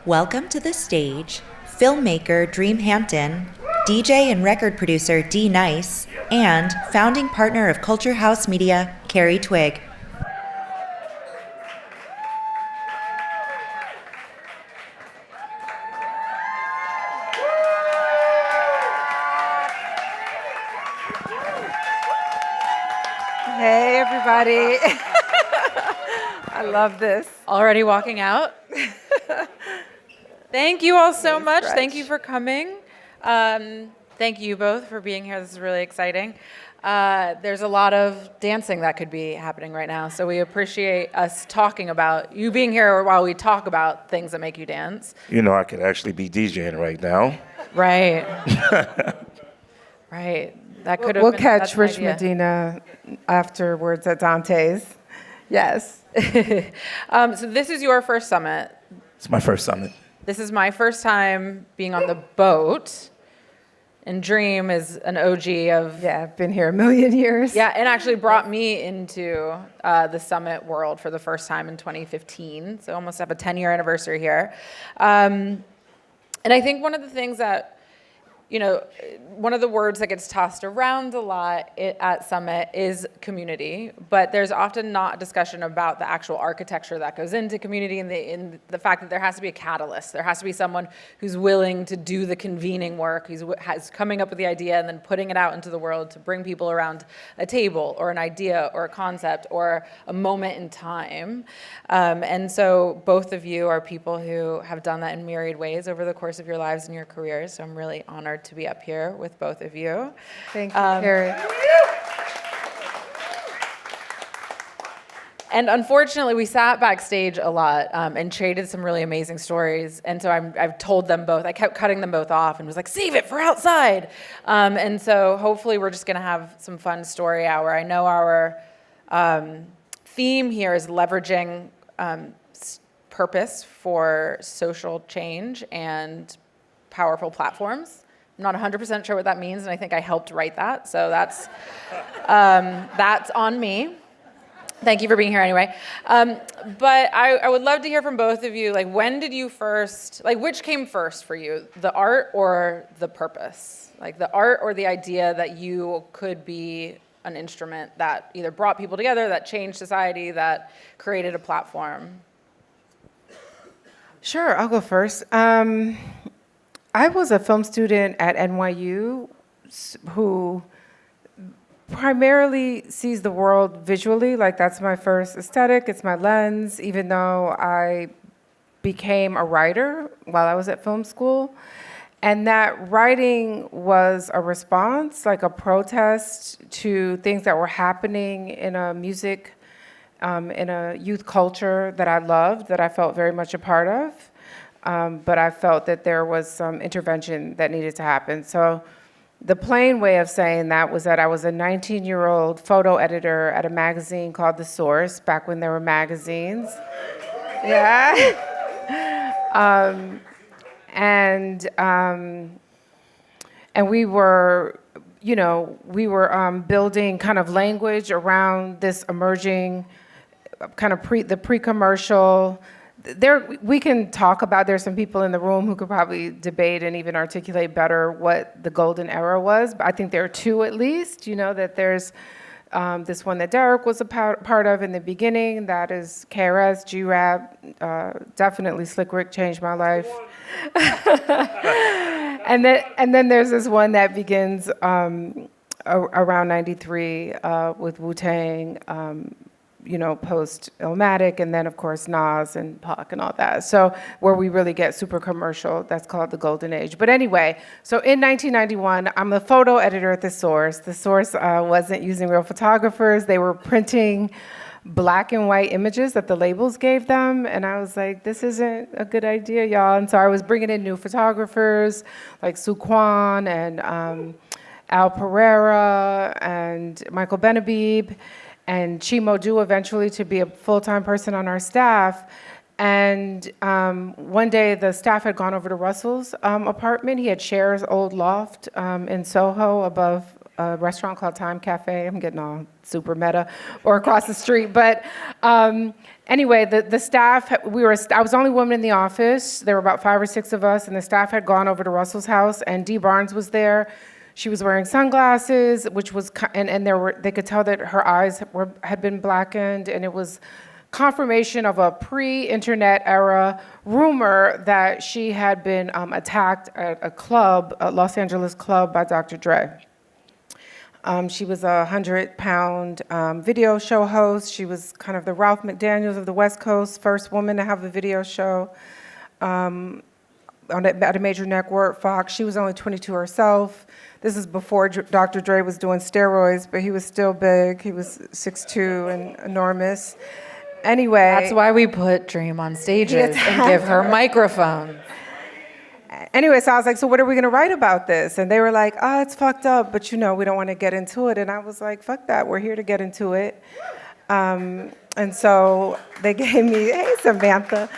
Welcome to the stage, filmmaker Dream Hampton, DJ and record producer D Nice, and founding partner of Culture House Media, Carri Twigg. Hey, everybody. I love this. Already walking out. Thank you all so much. Stretch. Thank you for coming. Thank you both for being here. This is really exciting. There's a lot of dancing that could be happening right now, so we appreciate us talking about you being here while we talk about things that make you dance. You know, I could actually be DJing right now. Right. Right. That could have We'll been, catch that's an Rich idea. Medina afterwards at Dante's. Yes. So this is your first summit. It's my first summit. This is my first time being on the boat. And Dream is an OG of... Yeah, I've been here a million years. Yeah, and actually brought me into the summit world for the first time in 2015. So almost have a 10-year anniversary here. And I think one of the things that, you know, one of the words that gets tossed around a lot at Summit is community, but there's often not a discussion about the actual architecture that goes into community and the fact that there has to be a catalyst. There has to be someone who's willing to do the convening work, who's coming up with the idea and then putting it out into the world to bring people around a table or an idea or a concept or a moment in time. And so both of you are people who have done that in myriad ways over the course of your lives and your careers. So I'm really honored to be up here with both of you. Thank you, Carrie. And unfortunately, we sat backstage a lot and traded some really amazing stories. And so I've told them both. I kept cutting them both off and was like, save it for outside. And so hopefully we're just going to have some fun story hour. I know our theme here is leveraging purpose for social change and powerful platforms. I'm not 100% sure what that means, and I think I helped write that. So that's on me. Thank you for being here anyway. But I would love to hear from both of you, like, when did you first, like, which came first for you, the art or the purpose? Like, the art or the idea that you could be an instrument that either brought people together, that changed society, that created a platform? Sure, I'll go first. I was a film student at NYU who primarily sees the world visually, like that's my first aesthetic, it's my lens, even though I became a writer while I was at film school. And that writing was a response, like a protest to things that were happening in a music, in a youth culture that I loved, that I felt very much a part of. But I felt that there was some intervention that needed to happen. So the plain way of saying that was that I was a 19-year-old photo editor at a magazine called The Source, back when there were magazines. Yeah. And we were, building kind of language around this emerging kind of the pre-commercial. We can talk about, there's some people in the room who could probably debate and even articulate better what the golden era was, but I think there are two at least, that there's this one that Derek was a part of in the beginning, that is KRS, G-Rap, definitely Slick Rick changed my life. and then there's this one that begins around 93 with Wu-Tang, post-Illmatic, and then, of course, Nas and Pac and all that. So where we really get super commercial, that's called the Golden Age. But anyway, so in 1991, I'm a photo editor at The Source. The Source wasn't using real photographers. They were printing black and white images that the labels gave them. And I was like, this isn't a good idea, y'all. And so I was bringing in new photographers like Sue Kwan and Al Pereira and Michael Benabib, and Chimo Du eventually to be a full-time person on our staff. And one day the staff had gone over to Russell's apartment. He had Cher's old loft in Soho above a restaurant called Time Cafe. I'm getting all super meta, or across the street. But Anyway, the staff, I was the only woman in the office. There were about 5 or 6 of us, and the staff had gone over to Russell's house, and Dee Barnes was there. She was wearing sunglasses, which was, and they could tell that her eyes had been blackened, and it was confirmation of a pre-internet era rumor that she had been attacked at a club, a Los Angeles club, by Dr. Dre. She was a 100-pound video show host. She was kind of the Ralph McDaniels of the West Coast, first woman to have a video show at a major network, Fox. She was only 22 herself. This is before Dr. Dre was doing steroids, but he was still big. He was 6'2" and enormous. Anyway. That's why we put Dream on stages and give her microphones. Anyway, so I was like, so what are we going to write about this? And they were like, oh, it's fucked up, but we don't want to get into it. And I was like, fuck that, we're here to get into it. And so they gave me, hey, Samantha.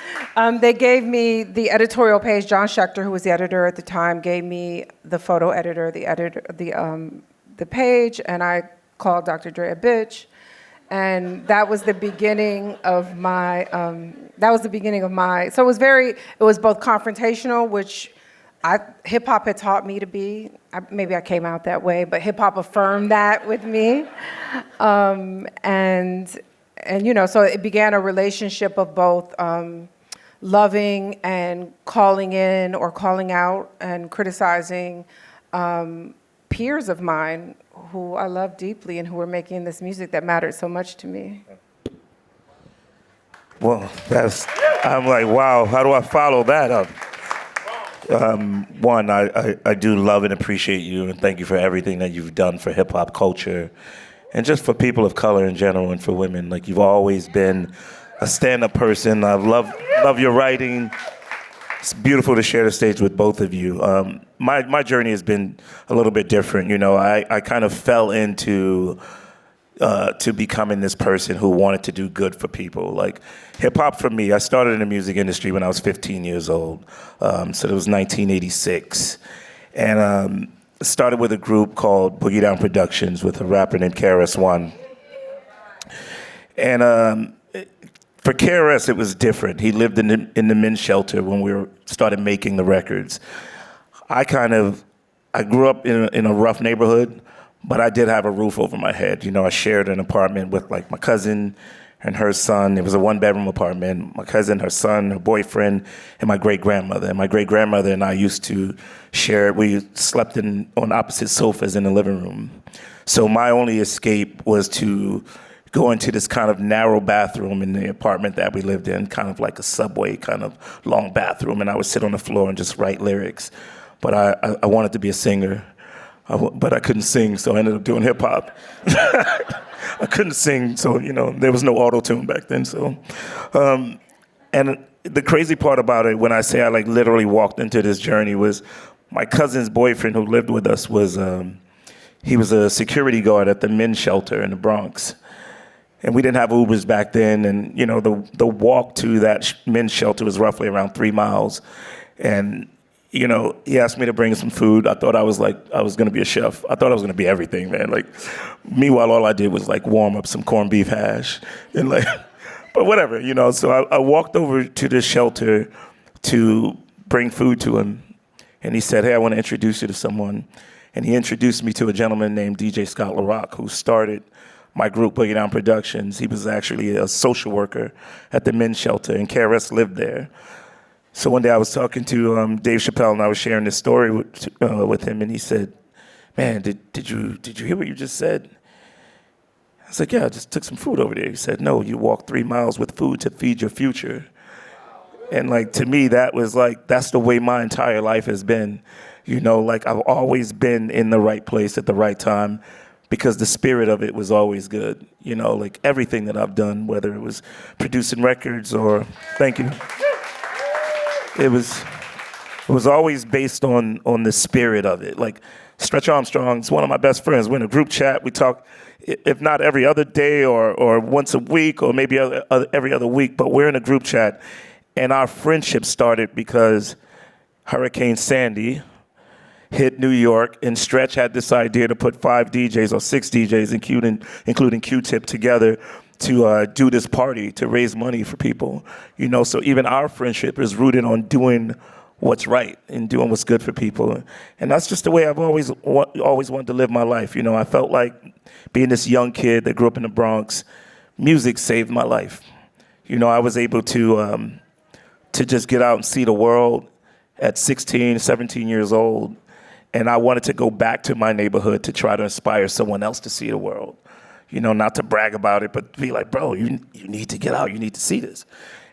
They gave me the editorial page. John Schechter, who was the editor at the time, gave me the photo editor, the page, and I called Dr. Dre a bitch. And that was the beginning of my, so it was both confrontational, which hip hop had taught me to be. Maybe I came out that way, but hip hop affirmed that with me. And so it began a relationship of both loving and calling in or calling out and criticizing peers of mine who I love deeply and who were making this music that mattered so much to me. Well, I'm like, wow, how do I follow that up? One, I do love and appreciate you, and thank you for everything that you've done for hip-hop culture and just for people of color in general and for women. Like, you've always been a stand-up person. I love your writing. It's beautiful to share the stage with both of you. My journey has been a little bit different. I kind of fell into to becoming this person who wanted to do good for people. Like, hip hop for me, I started in the music industry when I was 15 years old. So it was 1986. And started with a group called Boogie Down Productions with a rapper named KRS-One. And for KRS, it was different. He lived in the men's shelter when we started making the records. I grew up in a rough neighborhood, but I did have a roof over my head. I shared an apartment with like my cousin and her son. It was a 1-bedroom apartment. My cousin, her son, her boyfriend, and my great-grandmother. And my great-grandmother and I used to share. We slept on opposite sofas in the living room. So my only escape was to go into this kind of narrow bathroom in the apartment that we lived in, kind of like a subway kind of long bathroom, and I would sit on the floor and just write lyrics. But I wanted to be a singer, but I couldn't sing, so I ended up doing hip hop. I couldn't sing, so there was no auto-tune back then. So, and the crazy part about it, when I say I literally walked into this journey, was my cousin's boyfriend who lived with us was he was a security guard at the men's shelter in the Bronx. And we didn't have Ubers back then, and the walk to that men's shelter was roughly around 3 miles. And he asked me to bring some food. I thought I was going to be a chef. I thought I was going to be everything, man. Meanwhile, all I did was warm up some corned beef hash, and but whatever, So I walked over to the shelter to bring food to him, and he said, "Hey, I want to introduce you to someone." And he introduced me to a gentleman named DJ Scott LaRock, who started my group, Boogie Down Productions. He was actually a social worker at the men's shelter, and KRS lived there. So one day I was talking to Dave Chappelle, and I was sharing this story with him, and he said, "Man, did you hear what you just said?" I was like, "Yeah, I just took some food over there." He said, "No, you walked 3 miles with food to feed your future." And to me, that was that's the way my entire life has been. I've always been in the right place at the right time, because the spirit of it was always good. Everything that I've done, whether it was producing records or, thank you, it was always based on the spirit of it. Stretch Armstrong's one of my best friends. We're in a group chat. We talk, if not every other day or once a week or maybe every other week, but we're in a group chat. And our friendship started because Hurricane Sandy hit New York, and Stretch had this idea to put 5 DJs or 6 DJs, including Q-Tip, together to do this party to raise money for people. So even our friendship is rooted on doing what's right and doing what's good for people. And that's just the way I've always wanted to live my life. I felt like being this young kid that grew up in the Bronx, music saved my life. I was able to just get out and see the world at 16, 17 years old. And I wanted to go back to my neighborhood to try to inspire someone else to see the world. Not to brag about it, but be like, bro, you need to get out. You need to see this.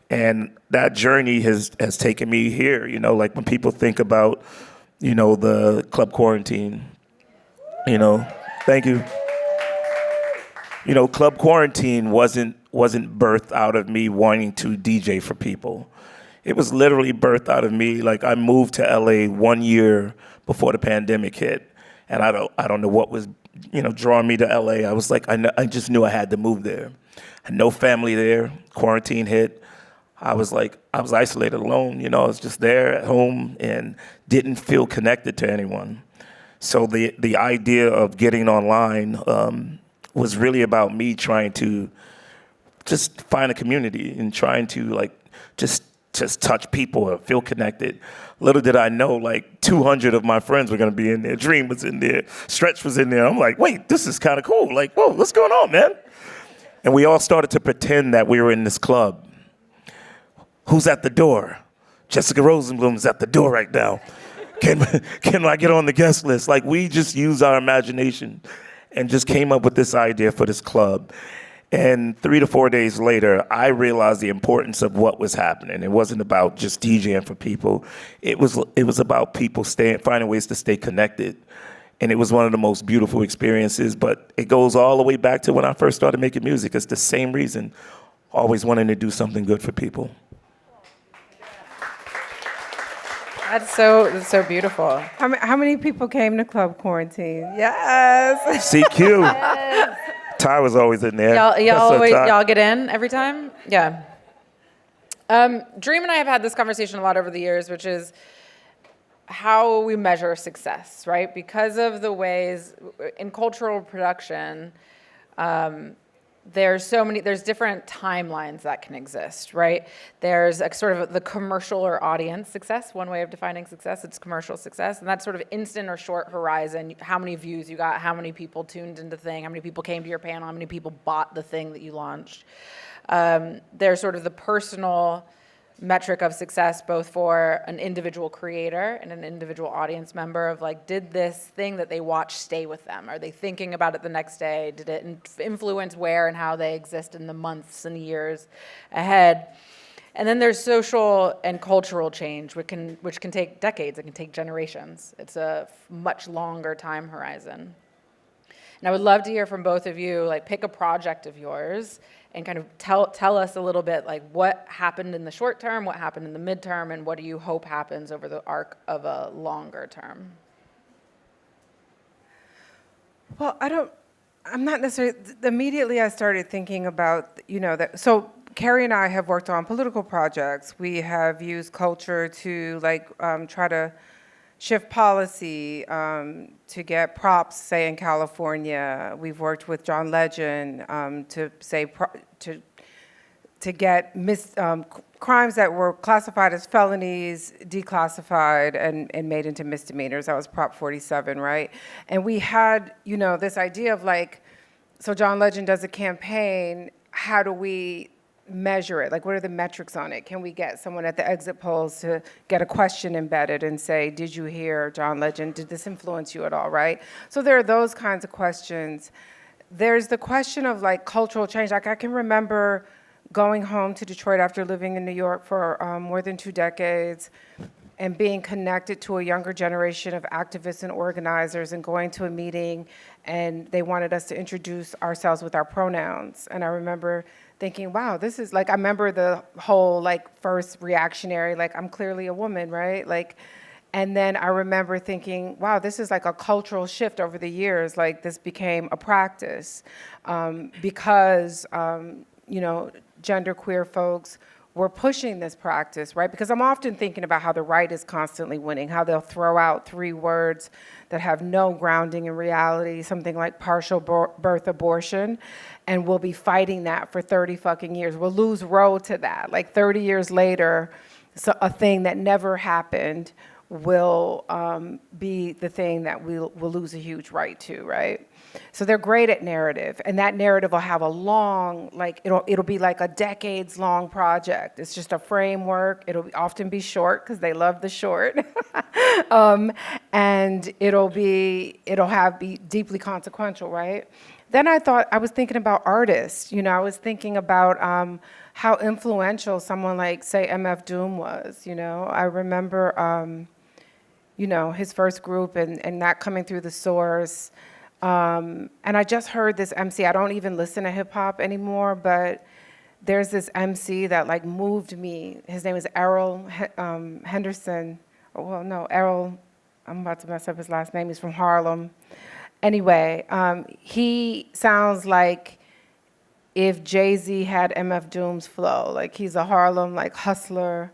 And that journey has taken me here. Like when people think about, the Club Quarantine, thank you. Club Quarantine wasn't birthed out of me wanting to DJ for people. It was literally birthed out of me. Like I moved to LA 1 year before the pandemic hit, and I don't know what was drawing me to LA. I was like, I just knew I had to move there. I had no family there. Quarantine hit. I was isolated, alone. I was just there at home and didn't feel connected to anyone. So the idea of getting online was really about me trying to just find a community and trying to just touch people and feel connected. Little did I know, 200 of my friends were going to be in there. Dream was in there. Stretch was in there. I'm like, wait, this is kind of cool. Whoa, what's going on, man? And we all started to pretend that we were in this club. Who's at the door? Jessica Rosenblum's at the door right now. Can I get on the guest list? We just used our imagination and just came up with this idea for this club. And 3 to 4 days later, I realized the importance of what was happening. It wasn't about just DJing for people. It was about people finding ways to stay connected. And it was one of the most beautiful experiences. But it goes all the way back to when I first started making music. It's the same reason, always wanting to do something good for people. That's so beautiful. How many people came to Club Quarantine? Yes. CQ. Yes. Ty was always in there. Y'all get in every time? Yeah. Dream and I have had this conversation a lot over the years, which is how we measure success, right? Because of the ways in cultural production, there's different timelines that can exist, right? There's a sort of the commercial or audience success. One way of defining success, it's commercial success. And that's sort of instant or short horizon. How many views you got, how many people tuned into the thing, how many people came to your panel, how many people bought the thing that you launched. There's sort of the personal metric of success, both for an individual creator and an individual audience member of did this thing that they watch stay with them? Are they thinking about it the next day? Did it influence where and how they exist in the months and years ahead? And then there's social and cultural change, which can take decades, it can take generations. It's a much longer time horizon. And I would love to hear from both of you, pick a project of yours and kind of tell us a little bit what happened in the short term, what happened in the midterm, and what do you hope happens over the arc of a longer term? Well, I'm not necessarily, immediately I started thinking about, that, so Carri and I have worked on political projects. We have used culture to try to shift policy, to get props, say in California. We've worked with John Legend to get crimes that were classified as felonies declassified and made into misdemeanors. That was Prop 47, right? And we had, this idea of so John Legend does a campaign. How do we measure it? What are the metrics on it? Can we get someone at the exit polls to get a question embedded and say, did you hear John Legend? Did this influence you at all, right? So there are those kinds of questions. There's the question of cultural change. I can remember going home to Detroit after living in New York for more than 2 decades and being connected to a younger generation of activists and organizers and going to a meeting and they wanted us to introduce ourselves with our pronouns. And I remember thinking, wow, this is I remember the whole first reactionary, I'm clearly a woman, right? And then I remember thinking, wow, this is a cultural shift over the years. This became a practice because, genderqueer folks we're pushing this practice, right? Because I'm often thinking about how the right is constantly winning, how they'll throw out 3 words that have no grounding in reality, something like partial birth abortion, and we'll be fighting that for 30 fucking years. We'll lose Roe to that. Like 30 years later, so a thing that never happened will be the thing that we'll lose a huge right to, right? So they're great at narrative, and that narrative will have a long, like it'll be like a decades-long project. It's just a framework. It'll often be short because they love the short, and it'll be deeply consequential, right? Then I was thinking about artists. You know, I was thinking about how influential someone like, say, MF Doom was. You know, I remember, you know, his first group and that coming through the Source. And I just heard this MC. I don't even listen to hip hop anymore, but there's this MC that like moved me. His name is Errol Henderson. Well, no, Errol. I'm about to mess up his last name. He's from Harlem. Anyway, he sounds like if Jay-Z had MF Doom's flow. Like he's a Harlem like hustler.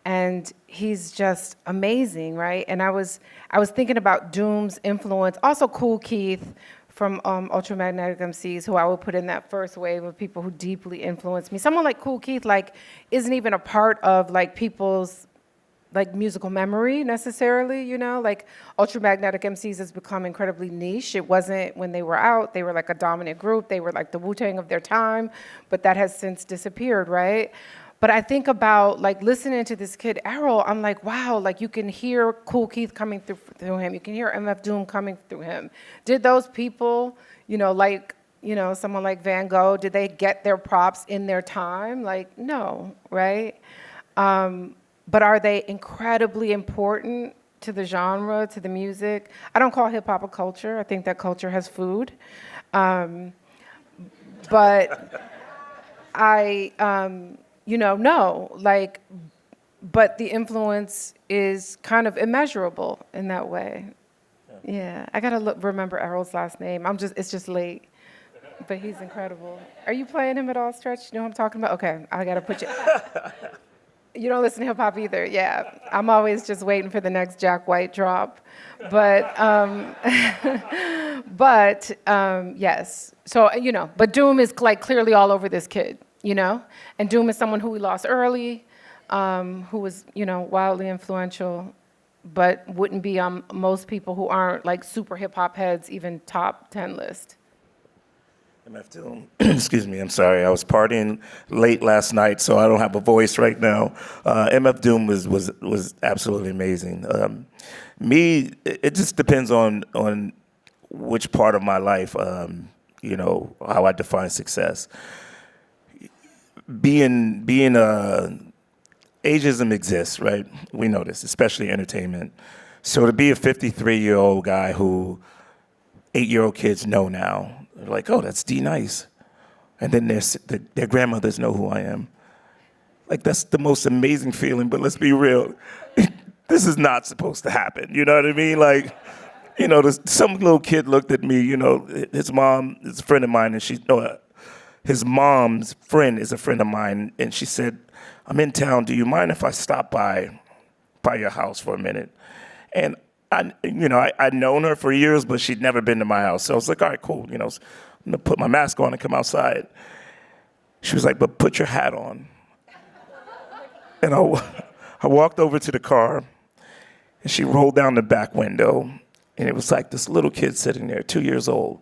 And he's just amazing, right? And I was thinking about Doom's influence, also Kool Keith from Ultramagnetic MCs, who I would put in that first wave of people who deeply influenced me. Someone like Kool Keith, like, isn't even a part of like people's like musical memory necessarily, you know? Like Ultramagnetic MCs has become incredibly niche. It wasn't when they were out, they were like a dominant group. They were like the Wu-Tang of their time, but that has since disappeared, right? But I think about like listening to this kid, Errol, I'm like, wow, like you can hear Kool Keith coming through him. You can hear MF Doom coming through him. Did those people, you know, like, you know, someone like Van Gogh, did they get their props in their time? Like, no, right? But are they incredibly important to the genre, to the music? I don't call hip hop a culture. I think that culture has food. But you know, no, like, but the influence is kind of immeasurable in that way. Yeah, I gotta remember Errol's last name. It's just late, but he's incredible. Are you playing him at all, Stretch? You know what I'm talking about? Okay, I gotta put you. You don't listen to hip hop either, yeah. I'm always just waiting for the next Jack White drop, but yes. So you know, but Doom is like clearly all over this kid. You know, and Doom is someone who we lost early, who was, you know, wildly influential, but wouldn't be on most people who aren't like super hip hop heads even top 10 list. MF Doom, excuse me, I'm sorry. I was partying late last night, so I don't have a voice right now. MF Doom was absolutely amazing. It just depends on which part of my life, you know, how I define success. Ageism exists, right? We know this, especially entertainment. So to be a 53-year-old guy who 8-year-old kids know now, they're like, oh, that's D Nice. And then their grandmothers know who I am. Like, that's the most amazing feeling, but let's be real. This is not supposed to happen, you know what I mean? Like, you know, some little kid looked at me, you know, his mom is a friend of mine, and his mom's friend is a friend of mine, and she said, I'm in town, do you mind if I stop by your house for a minute? And I'd known her for years, but she'd never been to my house. So I was like, all right, cool, you know, I'm gonna put my mask on and come outside. She was like, but put your hat on. And I walked over to the car, and she rolled down the back window, and it was like this little kid sitting there, 2 years old.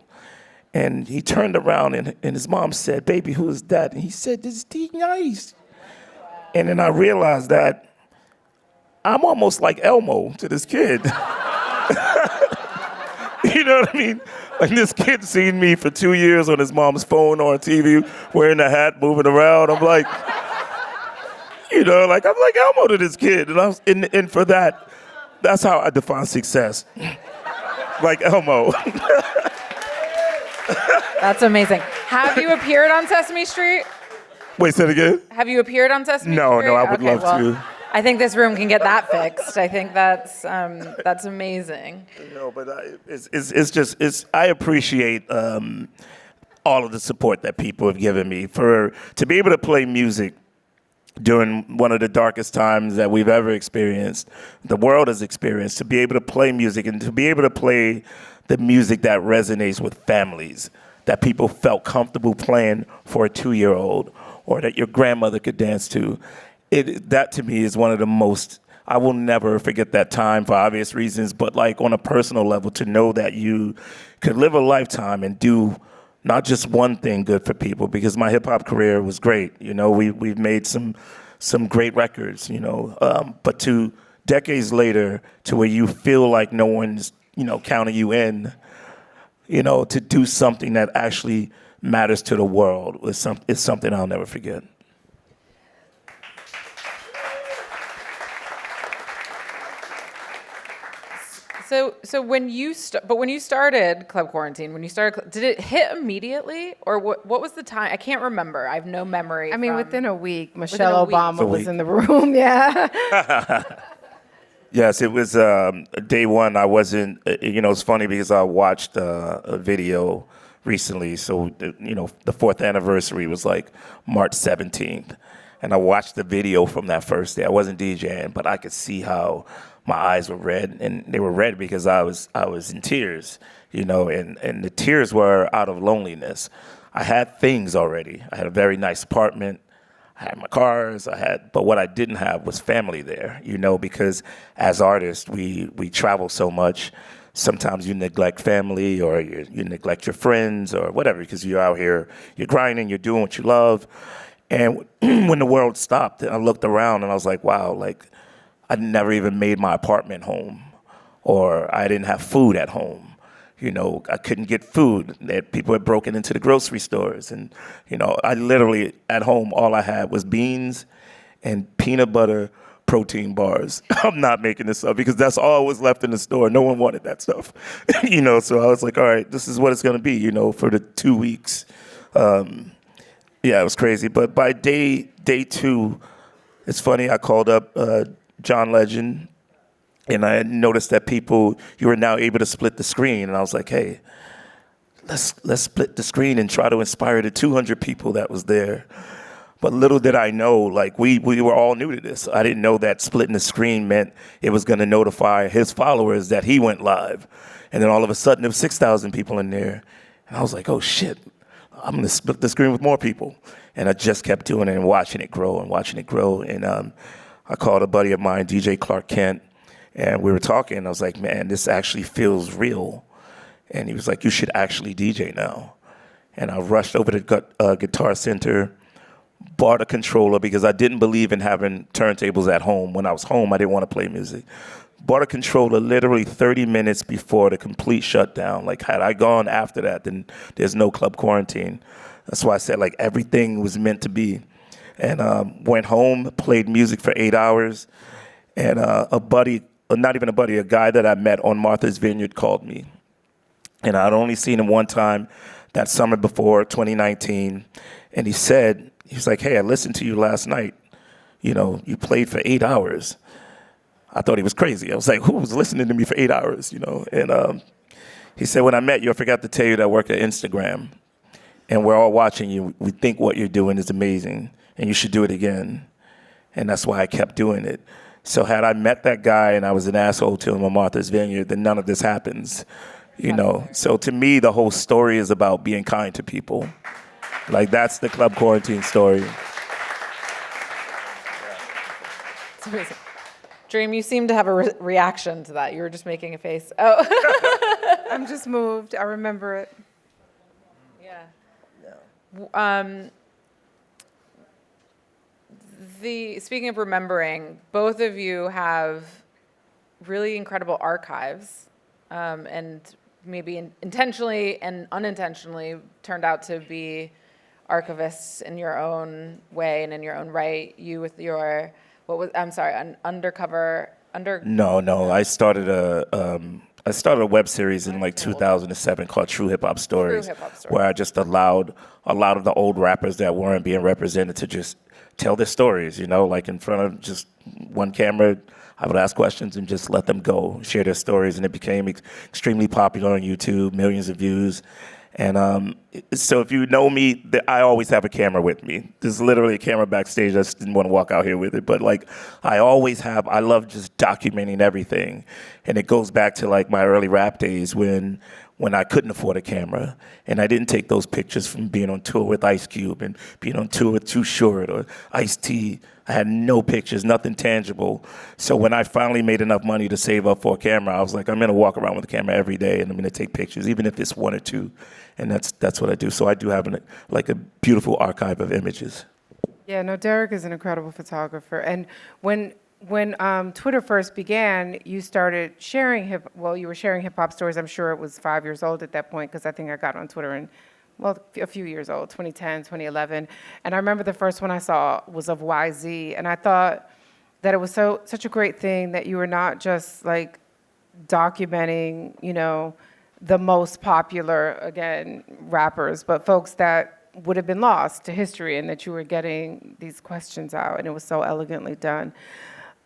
And he turned around, and his mom said, baby, who is that? And he said, this is D Nice. And then I realized that I'm almost like Elmo to this kid. You know what I mean? Like, this kid seen me for 2 years on his mom's phone or on TV, wearing a hat, moving around. I'm like, you know, like, I'm like Elmo to this kid. And for that, that's how I define success. Like Elmo. That's amazing. Have you appeared on Sesame Street? Wait, say it again? Have you appeared on Sesame Street? No, I would love to. I think this room can get that fixed. I think that's amazing. No, but I appreciate all of the support that people have given me. To be able to play music during one of the darkest times that we've ever experienced, the world has experienced, to be able to play music and to be able to play the music that resonates with families, that people felt comfortable playing for a 2-year-old or that your grandmother could dance to. That to me is one of the most, I will never forget that time for obvious reasons, but like on a personal level, to know that you could live a lifetime and do not just one thing good for people, because my hip hop career was great. You know, we've made some great records, you know, but to decades later, to where you feel like no one's, you know, counting you in, you know, to do something that actually matters to the world is something I'll never forget. So when you started Club Quarantine, did it hit immediately, or what was the time? I can't remember. I have no memory. I mean, within a week, Michelle Obama was in the room. Yes, it was day one. I wasn't, you know, it's funny because I watched a video recently. So, you know, the 4th anniversary was like March 17th. And I watched the video from that first day. I wasn't DJing, but I could see how my eyes were red, and they were red because I was in tears, you know, and the tears were out of loneliness. I had things already. I had a very nice apartment. I had my cars. But what I didn't have was family there, you know, because as artists, we travel so much. Sometimes you neglect family, or you neglect your friends or whatever, because you're out here, you're grinding, you're doing what you love. And when the world stopped, I looked around and I was like, wow, like, I never even made my apartment home, or I didn't have food at home. You know, I couldn't get food. People had broken into the grocery stores. And, you know, I literally, at home, all I had was beans and peanut butter protein bars. I'm not making this up, because that's all was left in the store. No one wanted that stuff. You know, so I was like, all right, this is what it's going to be, you know, for the 2 weeks. Yeah, it was crazy. But by day 2, it's funny, I called up John Legend, and I noticed that you were now able to split the screen. And I was like, hey, let's split the screen and try to inspire the 200 people that was there. But little did I know, like, we were all new to this. I didn't know that splitting the screen meant it was going to notify his followers that he went live. And then all of a sudden, there was 6,000 people in there. And I was like, oh, shit, I'm going to split the screen with more people. And I just kept doing it and watching it grow. And I called a buddy of mine, DJ Clark Kent, and we were talking. And I was like, man, this actually feels real. And he was like, you should actually DJ now. And I rushed over to Guitar Center, bought a controller, because I didn't believe in having turntables at home. When I was home, I didn't want to play music. Bought a controller literally 30 minutes before the complete shutdown. Like, had I gone after that, then there's no Club Quarantine. That's why I said, like, everything was meant to be. And went home, played music for 8 hours. And a guy that I met on Martha's Vineyard called me. And I'd only seen him one time that summer before, 2019. And he was like, hey, I listened to you last night. You know, you played for 8 hours. I thought he was crazy. I was like, who was listening to me for 8 hours, you know? And he said, when I met you, I forgot to tell you that I work at Instagram. And we're all watching you. We think what you're doing is amazing, and you should do it again. And that's why I kept doing it. So had I met that guy and I was an asshole to him on Martha's Vineyard, then none of this happens, you know? So to me, the whole story is about being kind to people. Like, that's the Club Quarantine story. It's amazing. Dream, you seem to have a reaction to that. You were just making a face. Oh. I'm just moved. I remember it. Yeah. Speaking of remembering, both of you have really incredible archives, and maybe intentionally and unintentionally turned out to be archivists in your own way and in your own right. You with your, an undercover. No. I started a web series in like 2007 called True Hip Hop Stories, where I just allowed a lot of the old rappers that weren't being represented to just tell their stories, you know, like in front of just one camera. I would ask questions and just let them go, share their stories, and it became extremely popular on YouTube, millions of views. And so if you know me, I always have a camera with me. There's literally a camera backstage. I just didn't want to walk out here with it. But like, I love just documenting everything. And it goes back to like my early rap days when I couldn't afford a camera. And I didn't take those pictures from being on tour with Ice Cube and being on tour with Too Short or Ice-T. I had no pictures, nothing tangible. So when I finally made enough money to save up for a camera, I was like, I'm gonna walk around with a camera every day and I'm gonna take pictures, even if it's one or two. And that's what I do. So I do have a beautiful archive of images. Yeah, no, Derek is an incredible photographer. And when Twitter first began, you started sharing you were sharing hip hop stories. I'm sure it was 5 years old at that point, because I think I got on Twitter in, a few years old, 2010, 2011. And I remember the first one I saw was of YZ, and I thought that it was such a great thing that you were not just like documenting, the most popular, again, rappers, but folks that would have been lost to history, and that you were getting these questions out, and it was so elegantly done.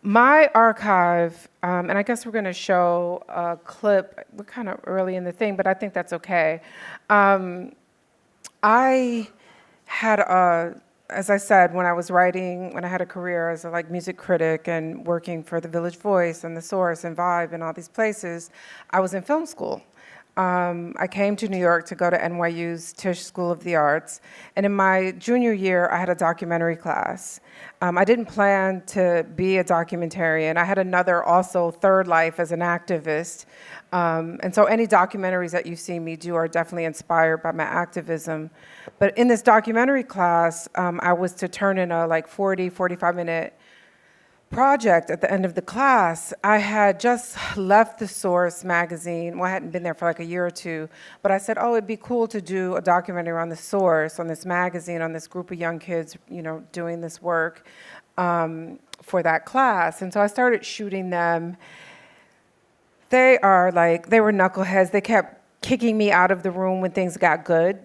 My archive, and I guess we're going to show a clip. We're kind of early in the thing, but I think that's okay. I had as I said, when I had a career as a music critic and working for the Village Voice and the Source and Vibe and all these places, I was in film school. I came to New York to go to NYU's Tisch School of the Arts, and in my junior year, I had a documentary class. I didn't plan to be a documentarian. I had another also third life as an activist, and so any documentaries that you see me do are definitely inspired by my activism. But in this documentary class, I was to turn in a 45-minute project at the end of the class. I had just left the Source magazine. Well, I hadn't been there for a year or two, but I said, it'd be cool to do a documentary on the Source, on this magazine, on this group of young kids, doing this work for that class. And so I started shooting them. They were knuckleheads. They kept kicking me out of the room when things got good,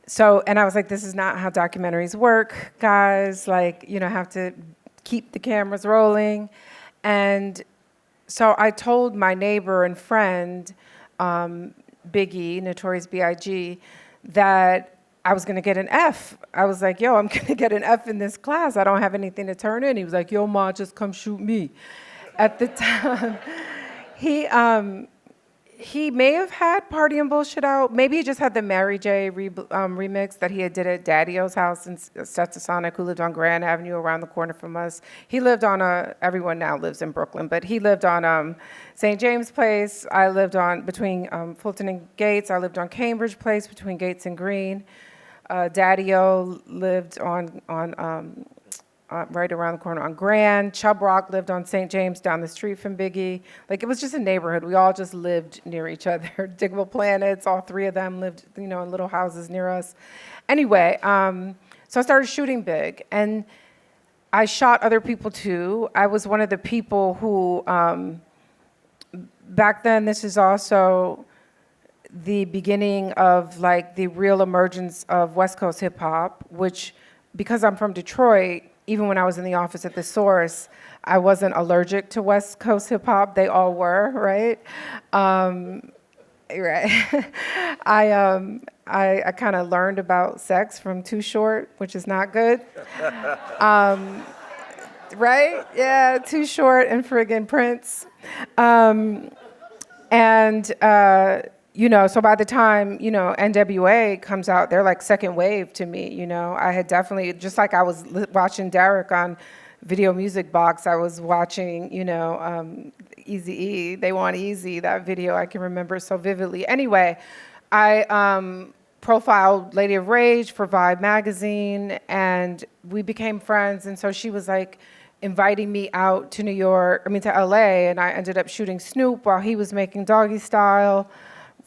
So, and I was like, this is not how documentaries work, guys. Have to keep the cameras rolling. And so I told my neighbor and friend, Biggie, Notorious B.I.G., that I was going to get an F. I was like, I'm going to get an F in this class. I don't have anything to turn in. He was like, Ma, just come shoot me. At the time, he may have had Party and Bullshit out. Maybe he just had the Mary J. remix that he did at Daddy-O's house in Stetsasonic, who lived on Grand Avenue around the corner from us. He lived on everyone now lives in Brooklyn, but he lived on St. James Place. I lived on between Fulton and Gates. I lived on Cambridge Place between Gates and Green. Daddy-O lived on right around the corner on Grand. Chubb Rock lived on St. James down the street from Biggie. It was just a neighborhood. We all just lived near each other. Diggable Planets, all three of them lived, in little houses near us. Anyway, so I started shooting big, and I shot other people too. I was one of the people who, back then, this is also the beginning of the real emergence of West Coast hip hop, which, because I'm from Detroit, even when I was in the office at the Source, I wasn't allergic to West Coast hip hop. They all were, right? Right. I kind of learned about sex from Too Short, which is not good. Right? Yeah, Too Short and friggin' Prince. So by the time, NWA comes out, they're second wave to me, I had definitely, just like I was watching Derek on Video Music Box, I was watching, Eazy-E, They Want Easy, that video I can remember so vividly. Anyway, I profiled Lady of Rage for Vibe magazine, and we became friends, and so she was inviting me out to to LA, and I ended up shooting Snoop while he was making Doggy Style.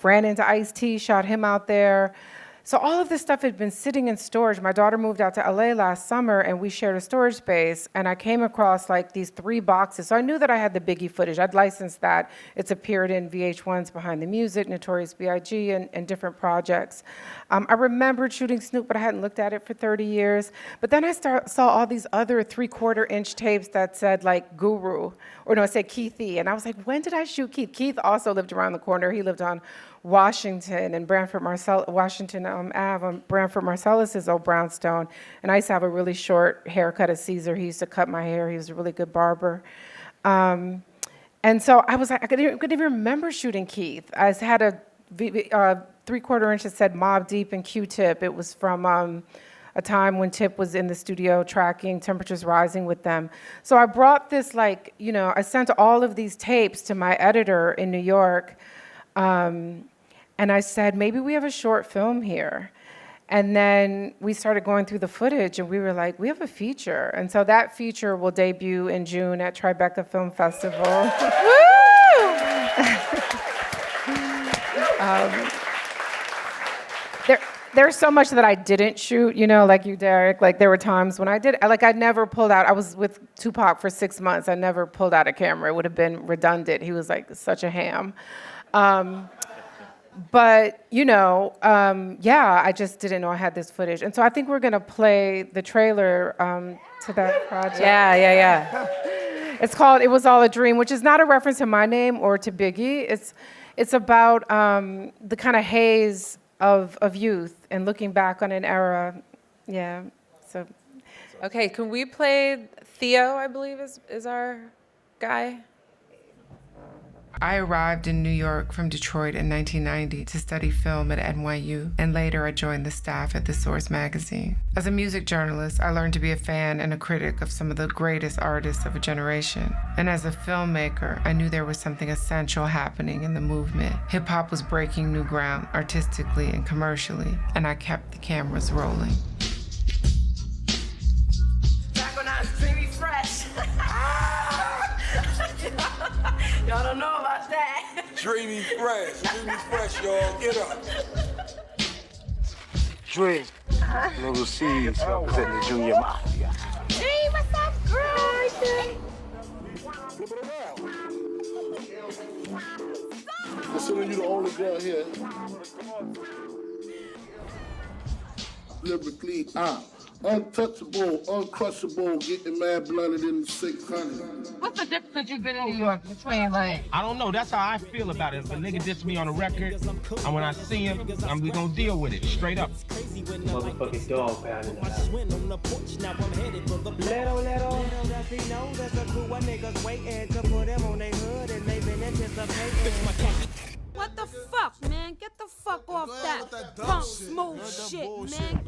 Ran into Ice-T, shot him out there. So all of this stuff had been sitting in storage. My daughter moved out to LA last summer, and we shared a storage space, and I came across these 3 boxes. So I knew that I had the Biggie footage. I'd licensed that. It's appeared in VH1's Behind the Music, Notorious B.I.G., and different projects. I remembered shooting Snoop, but I hadn't looked at it for 30 years. But then I saw all these other 3/4-inch tapes that said Guru, or no, it said Keith E. And I was like, when did I shoot Keith? Keith also lived around the corner. He lived on Washington and Washington Ave on Branford Marcellus's old brownstone. And I used to have a really short haircut at Caesar. He used to cut my hair. He was a really good barber. And so I was like, I couldn't even remember shooting Keith. I had a 3/4 inch that said Mobb Deep and Q-Tip. It was from a time when Tip was in the studio tracking Temperatures Rising with them. So I brought this, like, you know, I sent all of these tapes to my editor in New York. And I said, maybe we have a short film here. And then we started going through the footage, and we were like, we have a feature. And so that feature will debut in June at Tribeca Film Festival. There's so much that I didn't shoot, you know, like you, Derek. Like, there were times when I did, like, I never pulled out. I was with Tupac for 6 months. I never pulled out a camera. It would have been redundant. He was, like, such a ham. But, you know, yeah, I just didn't know I had this footage. And so I think we're going to play the trailer to that project. Yeah. It's called It Was All a Dream, which is not a reference to my name or to Biggie. It's about the kind of haze of youth and looking back on an era. Yeah, so. Okay, can we play Theo, I believe is our guy? I arrived in New York from Detroit in 1990 to study film at NYU, and later I joined the staff at The Source magazine. As a music journalist, I learned to be a fan and a critic of some of the greatest artists of a generation. And as a filmmaker, I knew there was something essential happening in the movement. Hip-hop was breaking new ground artistically and commercially, and I kept the cameras rolling. Back when I was pretty fresh. Y'all don't know about that. Dreamy fresh, y'all. Get up. Dream. Little C's representing the Junior Mafia. Hey, what's up, girl? Flip it around. Considering you the only girl here. Lyrically, untouchable, uncrushable, getting mad blunted in the 600. What's the difference that you've been in New York between, like? I don't know. That's how I feel about it. If a nigga diss me on a record, and when I see him, we gonna deal with it straight up. Motherfucking dog pound. What the fuck, man? Get the fuck off that punk smooth shit, man.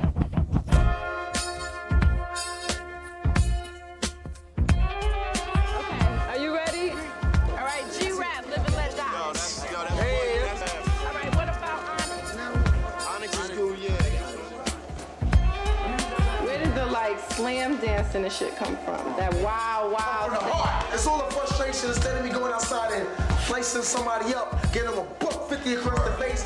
Are you ready? All right, G-Rap, Live and Let Die. All right, what about Onyx? Onyx is cool, yeah. Where did the, like, slam dancing and shit come from? That wow. From the heart. It's all the frustration instead of me going outside and slicing somebody up, getting them a $150 across the face.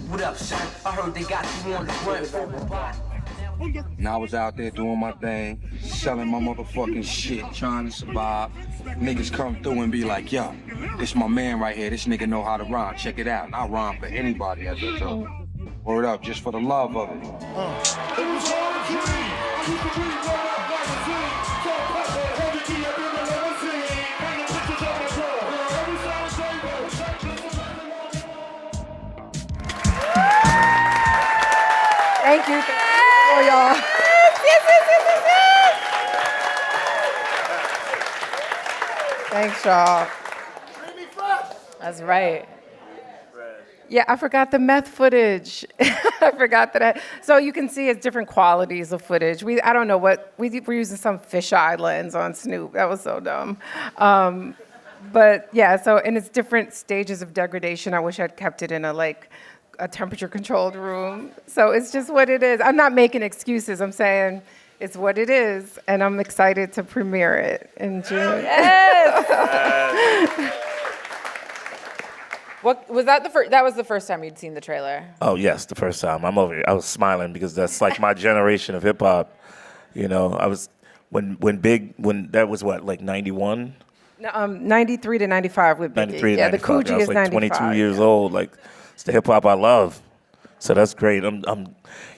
What up, son? I heard they got you on the front for a body. And I was out there doing my thing, selling my motherfucking shit, trying to survive. Niggas come through and be like, yo, this my man right here. This nigga know how to rhyme. Check it out. And I rhyme for anybody, as I told. Word up, just for the love of it. Thank you for y'all. Thanks, y'all. That's right. Yeah, I forgot the meth footage. I forgot that. So you can see it's different qualities of footage. I don't know what, we're using some fisheye lens on Snoop. That was so dumb. But yeah, so, and it's different stages of degradation. I wish I'd kept it in a temperature controlled room. So it's just what it is. I'm not making excuses. I'm saying it's what it is. And I'm excited to premiere it in June. Yes! What was that that was the first time you'd seen the trailer? Oh yes, the first time. I'm over here. I was smiling because that's like my generation of hip hop. You know, I was when that was what, like 91? 93 to 95 with Biggie. 93 to yeah, 95. the Coogee I was is like 95. 22 years old. Like, it's the hip hop I love. So that's great.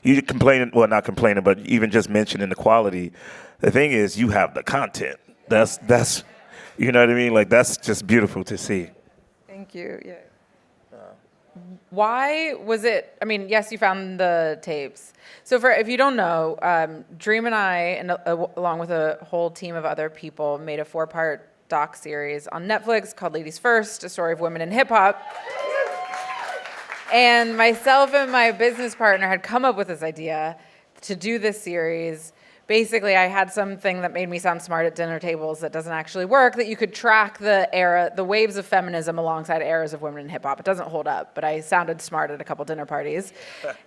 You complaining, well, not complaining, but even just mentioning the quality. The thing is, you have the content. That's, you know what I mean? Like, that's just beautiful to see. Thank you. Yeah. Why was it? I mean, yes, you found the tapes. So, if you don't know, Dream and I, along with a whole team of other people, made a 4-part doc series on Netflix called Ladies First: A Story of Women in Hip Hop. And myself and my business partner had come up with this idea to do this series. Basically, I had something that made me sound smart at dinner tables that doesn't actually work, that you could track the waves of feminism alongside eras of women in hip hop. It doesn't hold up, but I sounded smart at a couple dinner parties.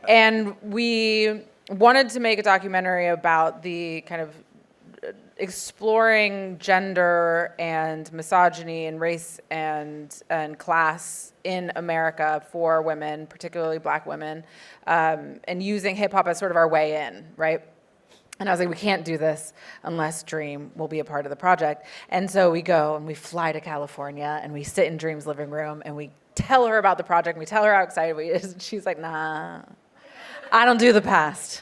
And we wanted to make a documentary about the kind of exploring gender and misogyny and race and class in America for women, particularly Black women, and using hip hop as sort of our way in, right? And I was like, we can't do this unless Dream will be a part of the project. And so we go and we fly to California and we sit in Dream's living room and we tell her about the project and we tell her how excited we is. And she's like, nah, I don't do the past.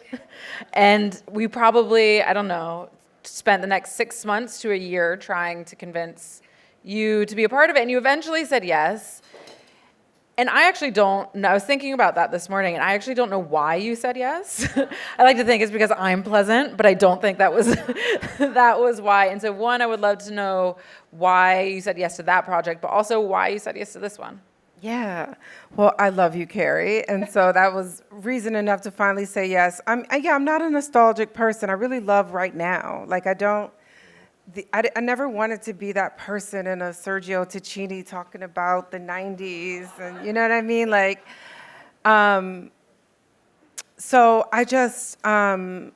And we probably, I don't know, spent the next 6 months to a year trying to convince you to be a part of it. And you eventually said yes. And I actually don't know. I was thinking about that this morning, and I actually don't know why you said yes. I like to think it's because I'm pleasant, but I don't think that was that was why. And so, one, I would love to know why you said yes to that project, but also why you said yes to this one. Yeah. Well, I love you, Carri. And so that was reason enough to finally say yes. I'm not a nostalgic person. I really love right now. Like, I never wanted to be that person in a Sergio Ticini talking about the 90s and you know what I mean? Like, so I just, I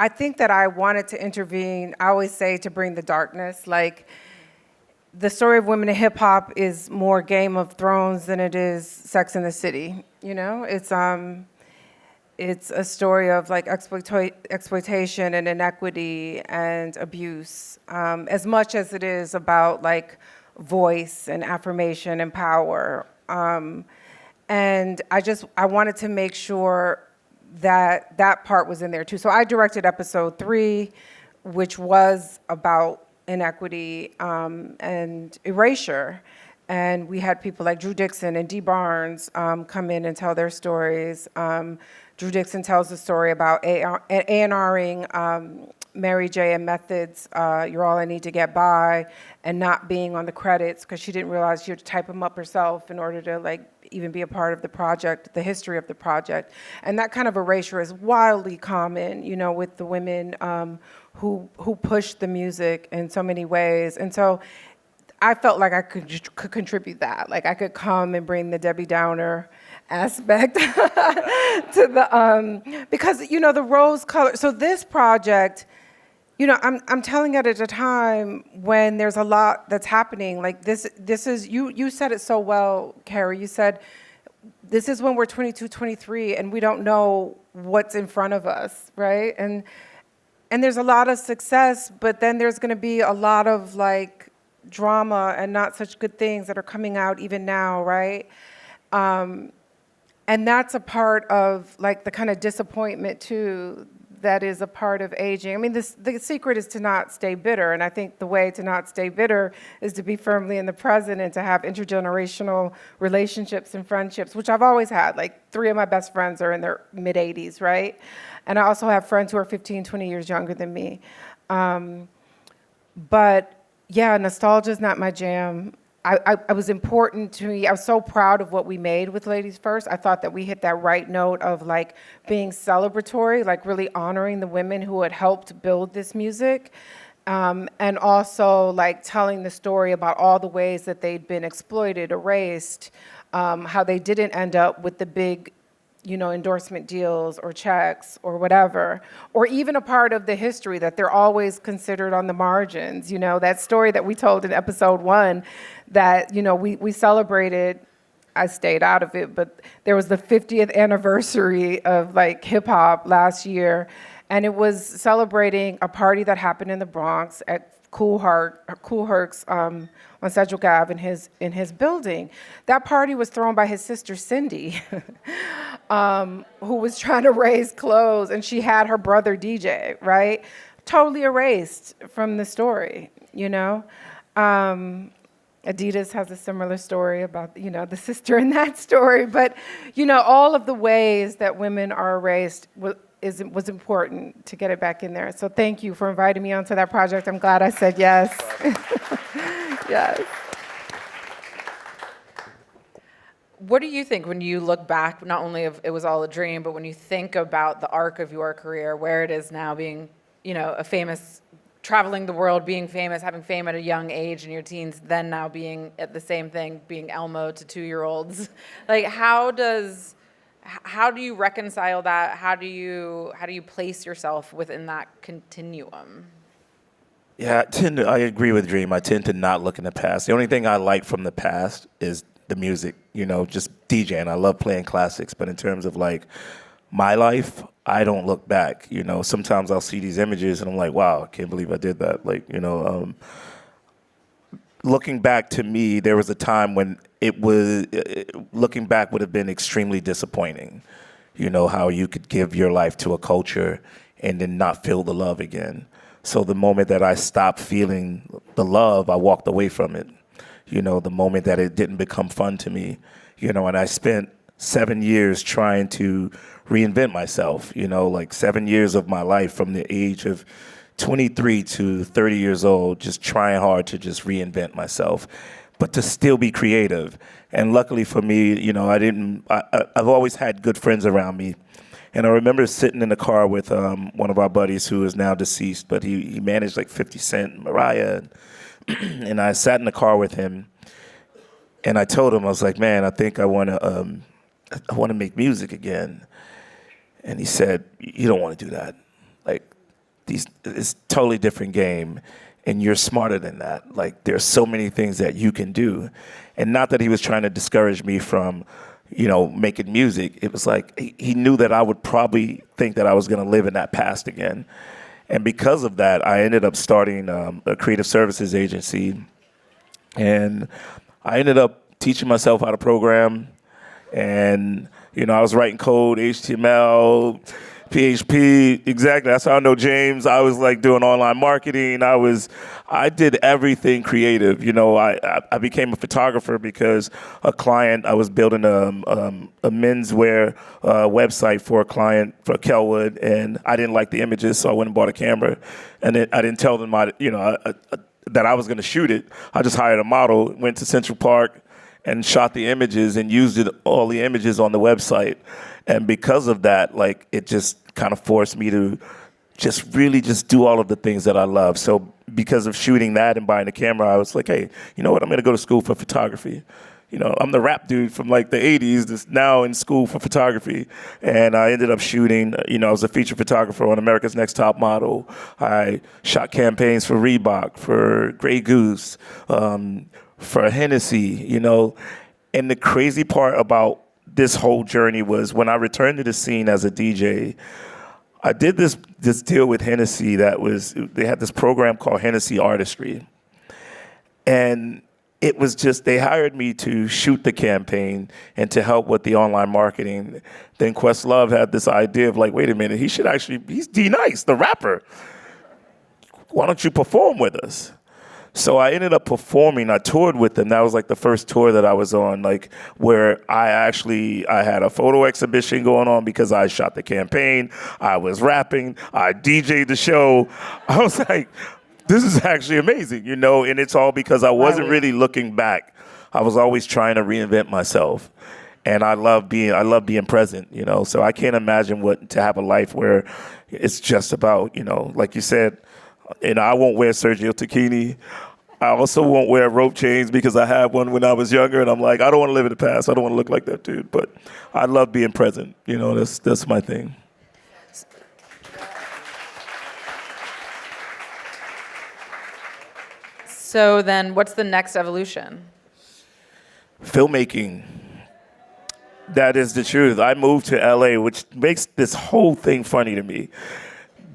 think that I wanted to intervene, I always say to bring the darkness, like the story of women in hip hop is more Game of Thrones than it is Sex and the City, you know? It's a story of like exploitation and inequity and abuse, as much as it is about like voice and affirmation and power. And I wanted to make sure that that part was in there too. So I directed episode 3, which was about inequity and erasure. And we had people like Drew Dixon and Dee Barnes come in and tell their stories. Drew Dixon tells the story about A&Ring Mary J. and Method's You're All I Need to Get By, and not being on the credits because she didn't realize she had to type them up herself in order to like even be a part of the project, the history of the project. And that kind of erasure is wildly common, you know, with the women who push the music in so many ways. And so I felt like I could contribute that. Like I could come and bring the Debbie Downer aspect to the because you know the rose color. So this project, you know, I'm telling it at a time when there's a lot that's happening. Like this is you said it so well, Carri. You said this is when we're 22, 23, and we don't know what's in front of us, right? And there's a lot of success, but then there's going to be a lot of like drama and not such good things that are coming out even now, right? And that's a part of like the kind of disappointment too that is a part of aging. I mean, the secret is to not stay bitter, and I think the way to not stay bitter is to be firmly in the present and to have intergenerational relationships and friendships, which I've always had. Like 3 of my best friends are in their mid-80s, right? And I also have friends who are 15, 20 years younger than me. But yeah, nostalgia is not my jam. I was important to me. I was so proud of what we made with Ladies First. I thought that we hit that right note of like being celebratory, like really honoring the women who had helped build this music. And also like telling the story about all the ways that they'd been exploited, erased, how they didn't end up with the big, you know, endorsement deals or checks or whatever, or even a part of the history that they're always considered on the margins. You know, that story that we told in episode 1 that, you know, we celebrated, I stayed out of it, but there was the 50th anniversary of like hip hop last year, and it was celebrating a party that happened in the Bronx at Cool Herc's on Sedgwick Ave in his building. That party was thrown by his sister Cindy, who was trying to raise clothes, and she had her brother DJ, right? Totally erased from the story, you know? Adidas has a similar story about, you know, the sister in that story. But, you know, all of the ways that women are erased was important to get it back in there. So thank you for inviting me onto that project. I'm glad I said yes. Yes. What do you think when you look back, not only if it was all a dream, but when you think about the arc of your career, where it is now being, you know, a famous, traveling the world, being famous, having fame at a young age in your teens, then now being at the same thing, being Elmo to 2-year-olds. Like, how do you reconcile that? How do you place yourself within that continuum? Yeah, I agree with Dream. I tend to not look in the past. The only thing I like from the past is the music, you know, just DJing. I love playing classics, but in terms of like my life, I don't look back. You know, sometimes I'll see these images and I'm like, wow, I can't believe I did that. Like, you know, looking back to me, there was a time when looking back would have been extremely disappointing. You know, how you could give your life to a culture and then not feel the love again. So the moment that I stopped feeling the love, I walked away from it. You know, the moment that it didn't become fun to me, you know, and I spent 7 years trying to reinvent myself, you know, like 7 years of my life from the age of 23 to 30 years old, just trying hard to just reinvent myself, but to still be creative. And luckily for me, you know, I've always had good friends around me. And I remember sitting in the car with one of our buddies who is now deceased, but he managed like 50 Cent, Mariah. And I sat in the car with him and I told him, I was like, man, I think I want to make music again. And he said, you don't want to do that. Like, it's a totally different game, and you're smarter than that. Like, there's so many things that you can do. And not that he was trying to discourage me from, you know, making music. It was like he knew that I would probably think that I was going to live in that past again. And because of that, I ended up starting a creative services agency. And I ended up teaching myself how to program. And, you know, I was writing code, HTML, PHP. Exactly. That's how I know James. I was like doing online marketing. I did everything creative. You know, I became a photographer because a client, I was building a menswear website for a client, for Kelwood, and I didn't like the images, so I went and bought a camera. And then I didn't tell them, that I was going to shoot it. I just hired a model, went to Central Park, and shot the images and used all the images on the website. And because of that, like, it just kind of forced me to just really just do all of the things that I love. So because of shooting that and buying the camera, I was like, hey, you know what? I'm going to go to school for photography. You know, I'm the rap dude from like the 80s that's now in school for photography. And I ended up shooting, you know, I was a feature photographer on America's Next Top Model. I shot campaigns for Reebok, for Grey Goose, for Hennessy, you know. And the crazy part about this whole journey was when I returned to the scene as a DJ, I did this deal with Hennessy they had this program called Hennessy Artistry. And it was just, they hired me to shoot the campaign and to help with the online marketing. Then Questlove had this idea of like, wait a minute, he's D-Nice, the rapper. Why don't you perform with us? So I ended up performing. I toured with them. That was like the first tour that I was on, like where I had a photo exhibition going on because I shot the campaign. I was rapping. I DJ'd the show. I was like, this is actually amazing, you know, and it's all because I wasn't really looking back. I was always trying to reinvent myself. And I love being present, you know, so I can't imagine to have a life where it's just about, you know, like you said, and I won't wear Sergio Tacchini. I also won't wear rope chains because I had one when I was younger, and I'm like, I don't want to live in the past. I don't want to look like that dude. But I love being present. You know, that's my thing. So then what's the next evolution? Filmmaking. That is the truth. I moved to LA, which makes this whole thing funny to me.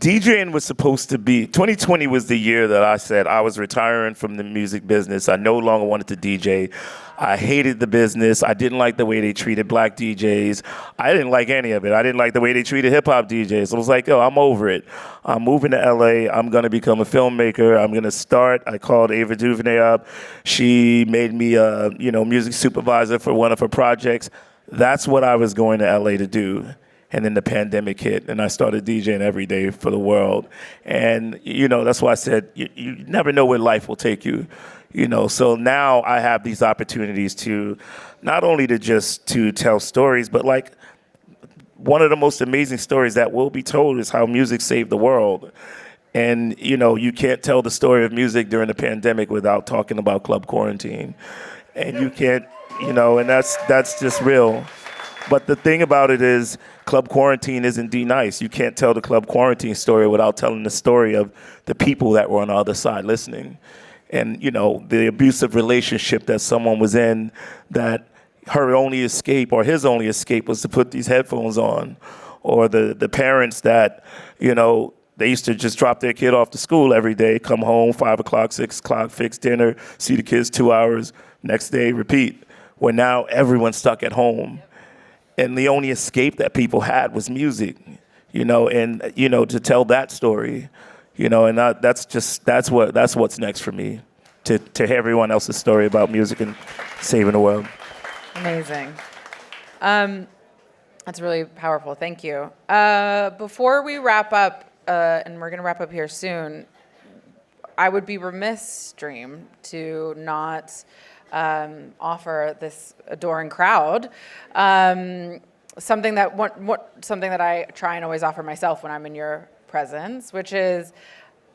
DJing was supposed to be, 2020 was the year that I said I was retiring from the music business. I no longer wanted to DJ. I hated the business. I didn't like the way they treated black DJs. I didn't like any of it. I didn't like the way they treated hip hop DJs. I was like, yo, I'm over it. I'm moving to LA. I'm going to become a filmmaker. I'm going to start. I called Ava DuVernay up. She made me a, music supervisor for one of her projects. That's what I was going to LA to do. And then the pandemic hit, and I started DJing every day for the world. And, that's why I said, you never know where life will take you. So now I have these opportunities to not only to tell stories, but like one of the most amazing stories that will be told is how music saved the world. And, you can't tell the story of music during the pandemic without talking about Club Quarantine. And you can't, and that's just real. But the thing about it is Club Quarantine isn't D-Nice. You can't tell the Club Quarantine story without telling the story of the people that were on the other side listening. And, the abusive relationship that someone was in, that her only escape or his only escape was to put these headphones on. Or the parents that, they used to just drop their kid off to school every day, come home, 5 o'clock, 6 o'clock, fix dinner, see the kids 2 hours, next day, repeat. Where now everyone's stuck at home. And the only escape that people had was music, to tell that story, and that's what's next for me, to hear everyone else's story about music and saving the world. Amazing. That's really powerful. Thank you. Before we wrap up, and we're going to wrap up here soon, I would be remiss, Dream, to not offer this adoring crowd something that I try and always offer myself when I'm in your presence, which is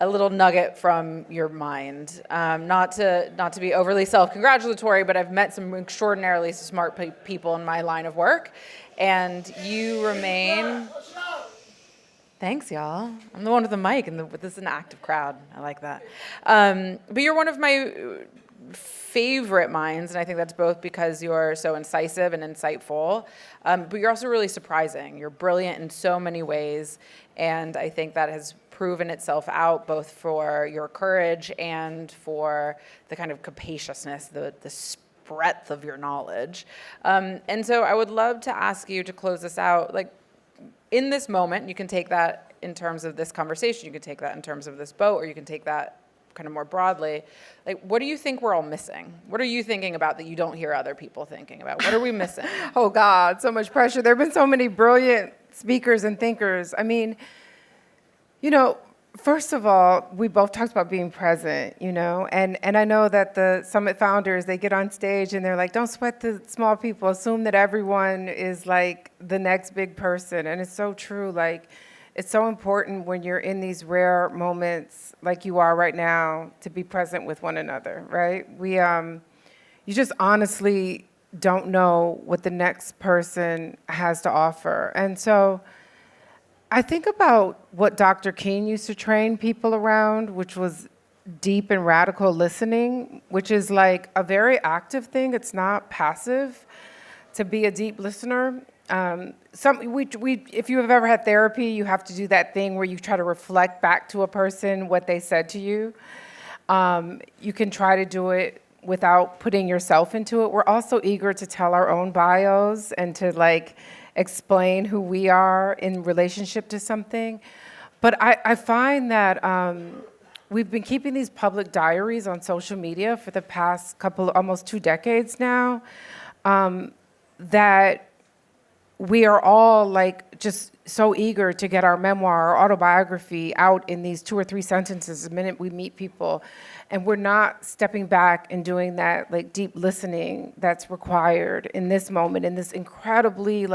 a little nugget from your mind. Not to be overly self-congratulatory, but I've met some extraordinarily smart people in my line of work, and you remain. Thanks, y'all. I'm the one with the mic, and this is an active crowd. I like that. But you're one of my favorite minds, and I think that's both because you're so incisive and insightful, but you're also really surprising. You're brilliant in so many ways, and I think that has proven itself out both for your courage and for the kind of capaciousness, the breadth of your knowledge. And so I would love to ask you to close this out, like, in this moment. You can take that in terms of this conversation, you can take that in terms of this boat, or you can take that kind of more broadly. Like, what do you think we're all missing? What are you thinking about that you don't hear other people thinking about? What are we missing? Oh God, so much pressure. There have been so many brilliant speakers and thinkers. I mean, first of all, we both talked about being present, and I know that the summit founders, they get on stage and they're like, don't sweat the small people, assume that everyone is like the next big person. And it's so true. Like, it's so important when you're in these rare moments like you are right now to be present with one another, right? You just honestly don't know what the next person has to offer. And so I think about what Dr. King used to train people around, which was deep and radical listening, which is like a very active thing. It's not passive to be a deep listener. If you have ever had therapy, you have to do that thing where you try to reflect back to a person what they said to you. You can try to do it without putting yourself into it. We're also eager to tell our own bios and to explain who we are in relationship to something. But I find that we've been keeping these public diaries on social media for the past almost 2 decades now, that we are all just so eager to get our memoir or autobiography out in these 2 or 3 sentences the minute we meet people. And we're not stepping back and doing that deep listening that's required in this moment, in this incredibly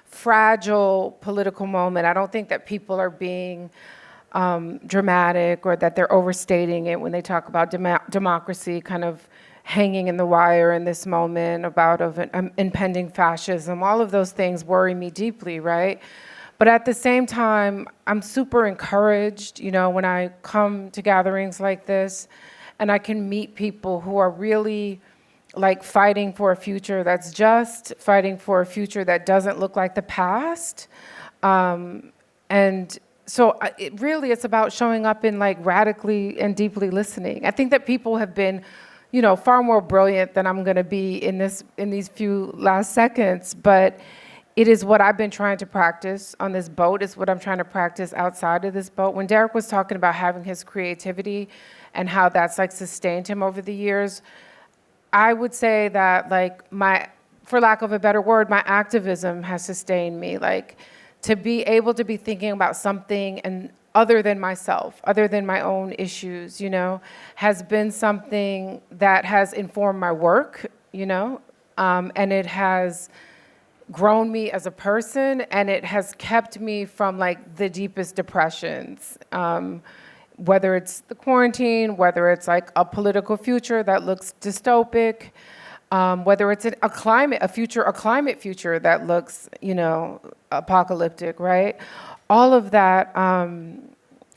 fragile political moment. I don't think that people are being dramatic or that they're overstating it when they talk about democracy kind of hanging in the wire in this moment, about impending fascism. All of those things worry me deeply, right? But at the same time, I'm super encouraged, when I come to gatherings like this, and I can meet people who are really fighting for a future that's just, fighting for a future that doesn't look like the past. And It's about showing up in like radically and deeply listening. I think that people have been, far more brilliant than I'm going to be in these few last seconds, but it is what I've been trying to practice on this boat. It's what I'm trying to practice outside of this boat. When Derek was talking about having his creativity and how that's like sustained him over the years, I would say that like for lack of a better word, my activism has sustained me. Like to be able to be thinking about something and other than myself, other than my own issues, has been something that has informed my work, and it has grown me as a person, and it has kept me from like the deepest depressions. Whether it's the quarantine, whether it's like a political future that looks dystopic, whether it's a climate future that looks, apocalyptic, right? All of that,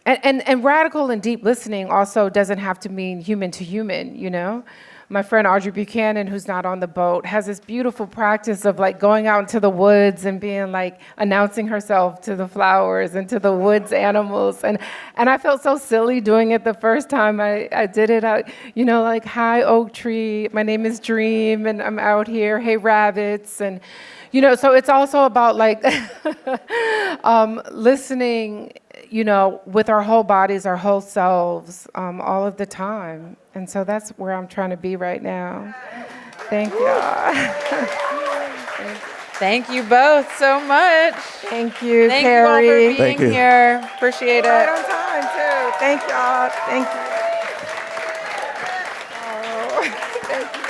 and radical and deep listening also doesn't have to mean human to human, My friend Audrey Buchanan, who's not on the boat, has this beautiful practice of like going out into the woods and being like announcing herself to the flowers and to the woods animals. And I felt so silly doing it the first time I did it. Like, hi, oak tree, my name is Dream, and I'm out here, hey, rabbits. And, so it's also about like listening, with our whole bodies, our whole selves, all of the time. And so that's where I'm trying to be right now. Thank you. Thank you both so much. Thank you, Thank Carri. you all for being here. Appreciate it. Right on time, too. Thank y'all. Thank you. Oh, thank you.